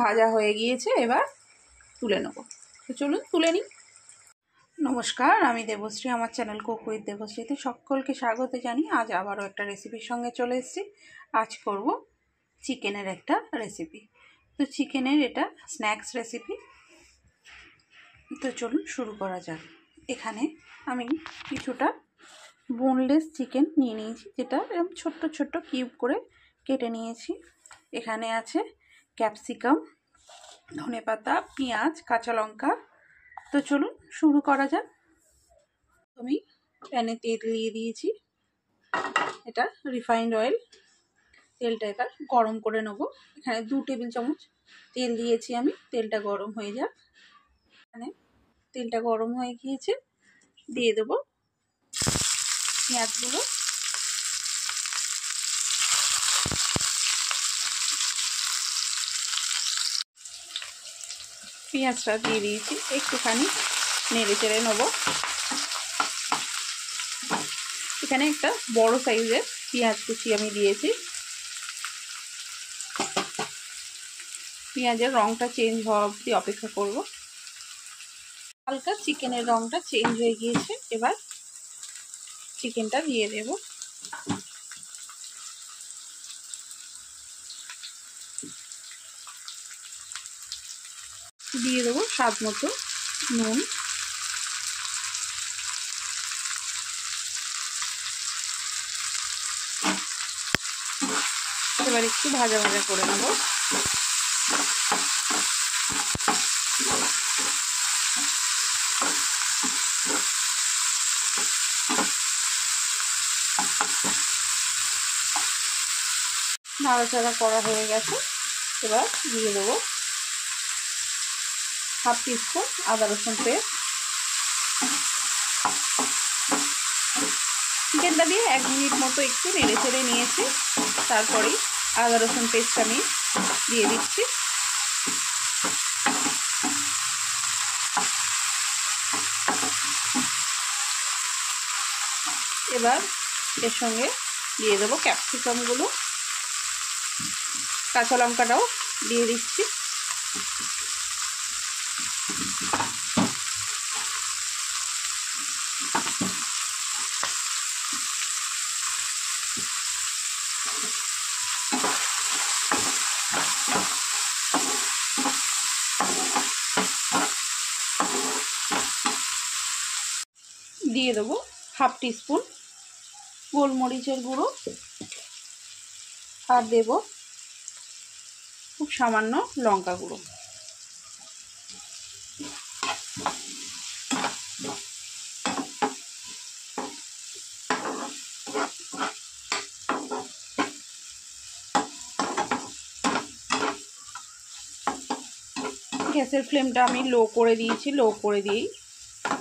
ভাজা হয়ে গিয়েছে, এবার তুলে নেব। তো চলুন তুলে নিই। নমস্কার, আমি দেবশ্রী। আমার চ্যানেল কুক উইথ দেবশ্রীতে সকলকে স্বাগত জানিয়ে আজ আবারও একটা রেসিপির সঙ্গে চলে এসেছি। আজ করব চিকেনের একটা রেসিপি। তো চিকেনের এটা স্ন্যাক্স রেসিপি। তো চলুন শুরু করা যাক। এখানে আমি কিছুটা বোনলেস চিকেন নিয়ে নিয়েছি, যেটা এরকম ছোট্ট ছোট্ট কিউব করে কেটে নিয়েছি। এখানে আছে ক্যাপসিকাম, ধনেপাতা, পেঁয়াজ, কাঁচা লঙ্কা। তো চলুন শুরু করা যাক। আমি প্যানে তেল দিয়ে দিয়েছি, এটা রিফাইন্ড অয়েল। তেলটা এবার গরম করে নেব। এখানে 2 টেবিল চামচ তেল দিয়েছি আমি। তেলটা গরম হয়ে যাক। এখানে তেলটা গরম হয়ে গিয়েছে, দিয়ে দেবো পেঁয়াজগুলো। পেঁয়াজটা দিয়ে দিয়েছি, একটুখানি নেড়ে চেড়ে নেবো। এখানে একটা বড় সাইজের পেঁয়াজ কুচি আমি দিয়েছি। পেঁয়াজের রঙটা চেঞ্জ হওয়া অবধি অপেক্ষা করব। হালকা চিকেনের রঙটা চেঞ্জ হয়ে গিয়েছে, এবার চিকেনটা দিয়ে দেব। দিয়ে দেবো স্বাদ মতো নুন। এবার একটু ভাজা ভাজা করে নেব। নাড়াচাড়া করা হয়ে গেছে, এবার দিয়ে দেবো 1/2 টিস্পুন আদা রসুন পেস্ট। চিকেনটা দিয়ে 1 মিনিট মতো একটু নেড়ে চেড়ে নিয়েছি, তারপরেই আদা রসুন পেস্ট আমি দিয়ে দিচ্ছি। এবার এর সঙ্গে দিয়ে দেবো ক্যাপসিকামগুলো, কাঁচা লঙ্কাটাও দিয়ে দিচ্ছি। দিয়ে দেবো 1/2 টিস্পুন গোলমরিচের গুঁড়ো, আর দেব খুব সামান্য লঙ্কা গুঁড়ো। গ্যাসের ফ্লেমটা আমি লো করে দিয়েছি। লো করে দিয়েই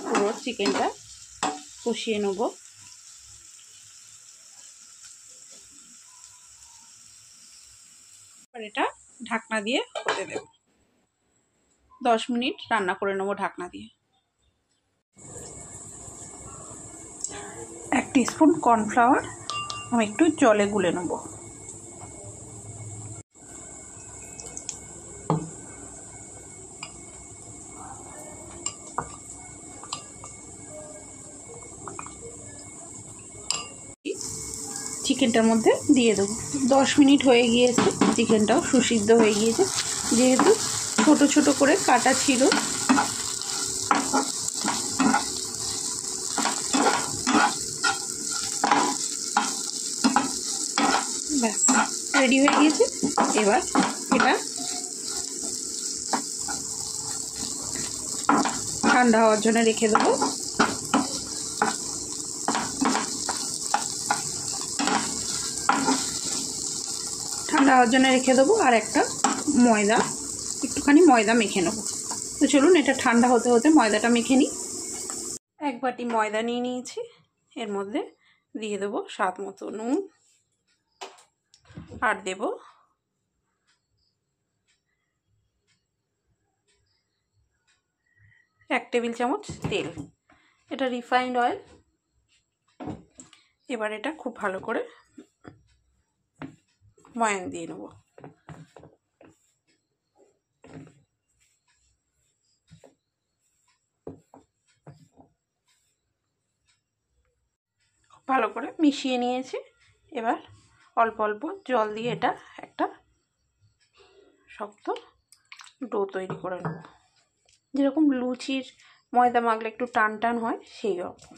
পুরো চিকেনটা কষিয়ে নেব। এবার এটা ঢাকনা দিয়ে হতে দেব। 10 মিনিট রান্না করে নেব ঢাকনা দিয়ে। 1 টিস্পুন কর্নফ্লাওয়ার আমি একটু জলে গুলে নেব। চিকেনটার মধ্যে দিয়ে দেবো। 10 মিনিট হয়ে গিয়েছে, চিকেনটাও সুসিদ্ধ হয়ে গিয়েছে। যেহেতু ছোট ছোট করে কাটা ছিল, ব্যাস রেডি হয়ে গিয়েছে। এবার এটা ঠান্ডা হওয়ার জন্য রেখে দেবো। ঠান্ডা হওয়ার জন্য রেখে দেবো। আর একটা একটুখানি ময়দা মেখে নেবো। তো চলুন এটা ঠান্ডা হতে হতে ময়দাটা মেখে নিই। 1 বাটি ময়দা নিয়ে নিয়েছি, এর মধ্যে দিয়ে দেবো স্বাদ মতো নুন, আর দেব 1 টেবিল চামচ তেল। এটা রিফাইন্ড অয়েল। এবার এটা খুব ভালো করে ময়ান দিয়ে নেব। ভালো করে মিশিয়ে নিয়েছি। এবার অল্প অল্প জল দিয়ে এটা একটা শক্ত ডো তৈরি করে নেব, যেরকম লুচির ময়দা মাখলে একটু টান টান হয় সেই রকম।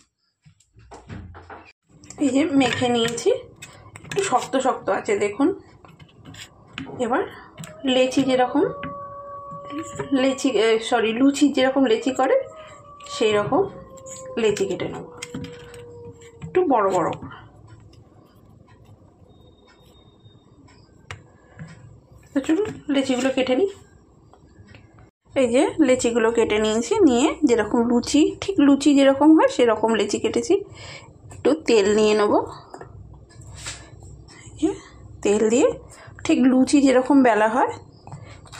এই যে মেখে নিয়েছি, একটু শক্ত শক্ত আছে দেখুন। এবার লেচি যেরকম লুচি যেরকম লেচি করে সেই রকম লেচি কেটে নেব, একটু বড় বড়। তো চলুন লেচিগুলো কেটে নিই। এই যে লেচিগুলো কেটে নিয়েছি, নিয়ে যেরকম লুচি, ঠিক লুচি যেরকম হয় সেরকম লেচি কেটেছি। একটু তেল নিয়ে নেব, তেল দিয়ে ঠিক লুচি যেরকম বেলা হয়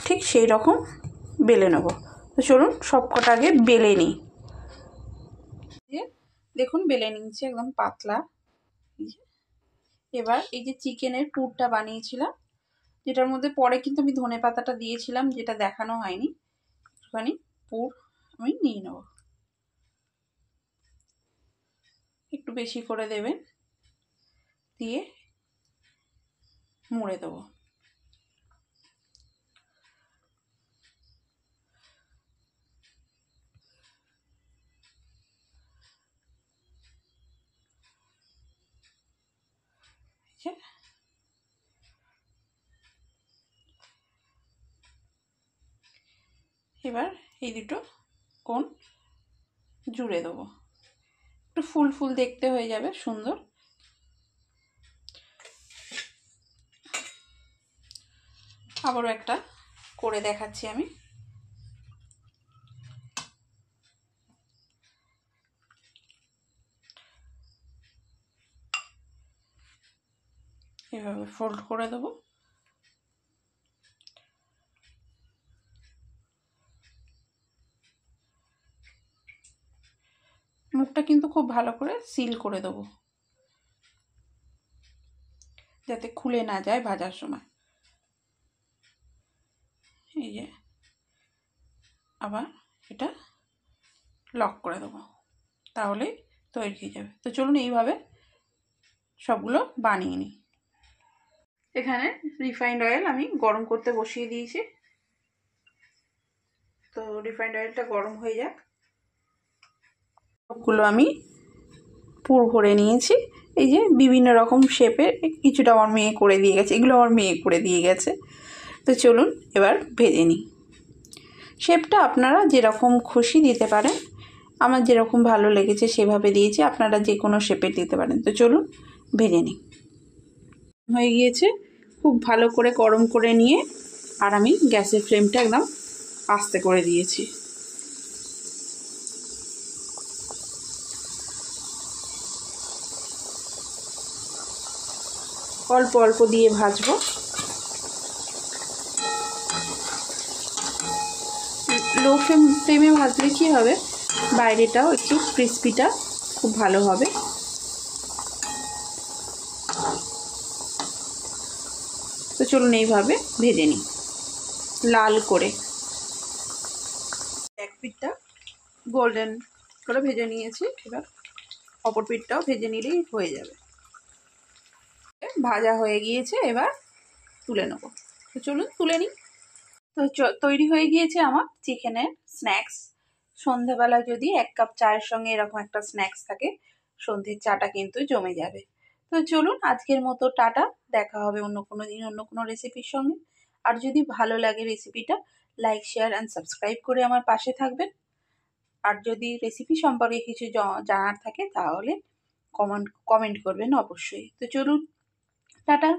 ঠিক সেই রকম বেলে নেব। তো চলুন সব কটা আগে বেলে নিই। দেখুন বেলে নিয়েছি একদম পাতলা। এবার এই যে চিকেনের পুরটা বানিয়েছিলাম, যেটার মধ্যে পরে কিন্তু আমি ধনেপাতাটা দিয়েছিলাম, যেটা দেখানো হয়নি, একটুখানি পুর আমি নিয়ে নেব। একটু বেশি করে দেবেন, দিয়ে মুড়ে দেবো। এবার এই দুটো কোণ জুড়ে দেবো, একটু ফুল ফুল দেখতে হয়ে যাবে সুন্দর। আবারও একটা করে দেখাচ্ছি আমি। এভাবে ফোল্ড করে দেবো। মুখটা কিন্তু খুব ভালো করে সিল করে দেবো, যাতে খুলে না যায় ভাজার সময়। এই যে আবার এটা লক করে দেবো, তাহলে তৈরি হয়ে যাবে। তো চলুন এইভাবে সবগুলো বানিয়ে নিই। এখানে রিফাইন্ড অয়েল আমি গরম করতে বসিয়ে দিয়েছি। তো রিফাইন্ড অয়েলটা গরম হয়ে যাক। সবগুলো আমি পুর ভরে নিয়েছি। এই যে বিভিন্ন রকম শেপের, কিছুটা আমার মেয়ে করে দিয়ে গেছে, এগুলো আমার মেয়ে করে দিয়ে গেছে। তো চলুন এবার ভেজে নিই। শেপটা আপনারা যেরকম খুশি দিতে পারেন, আমার যেরকম ভালো লেগেছে সেভাবে দিয়েছি, আপনারা যে কোনো শেপের দিতে পারেন। তো চলুন ভেজে নিই। হয়ে গিয়েছে, খুব ভালো করে গরম করে নিয়ে আর আমি গ্যাসের ফ্লেমটা একদম আস্তে করে দিয়েছি। অল্প অল্প দিয়ে ভাজবো। লো ফ্লেমে ভাজলে কী হবে, বাইরেটাও একটু ক্রিস্পিটা খুব ভালো হবে। তো চলুন এইভাবে ভেজে নিই লাল করে। এক পিঠটা গোল্ডেন করে ভেজে নিয়েছি, এবার অপর পিঠটাও ভেজে নিলেই হয়ে যাবে। ভাজা হয়ে গিয়েছে, এবার তুলে নেব। তো চলুন তুলে নিই। তো তৈরি হয়ে গিয়েছে আমার চিকেনের স্ন্যাক্স। সন্ধেবেলা যদি 1 কাপ চায়ের সঙ্গে এরকম একটা স্ন্যাক্স থাকে, সন্ধ্যের চাটা কিন্তু জমে যাবে। তো চলুন আজকের মতো টাটা, দেখা হবে অন্য কোনো দিন অন্য কোনো রেসিপির সঙ্গে। আর যদি ভালো লাগে রেসিপিটা, লাইক শেয়ার অ্যান্ড সাবস্ক্রাইব করে আমার পাশে থাকবেন। আর যদি রেসিপি সম্পর্কে কিছু জানার থাকে তাহলে কমেন্ট করবেন অবশ্যই। তো চলুন টাটা।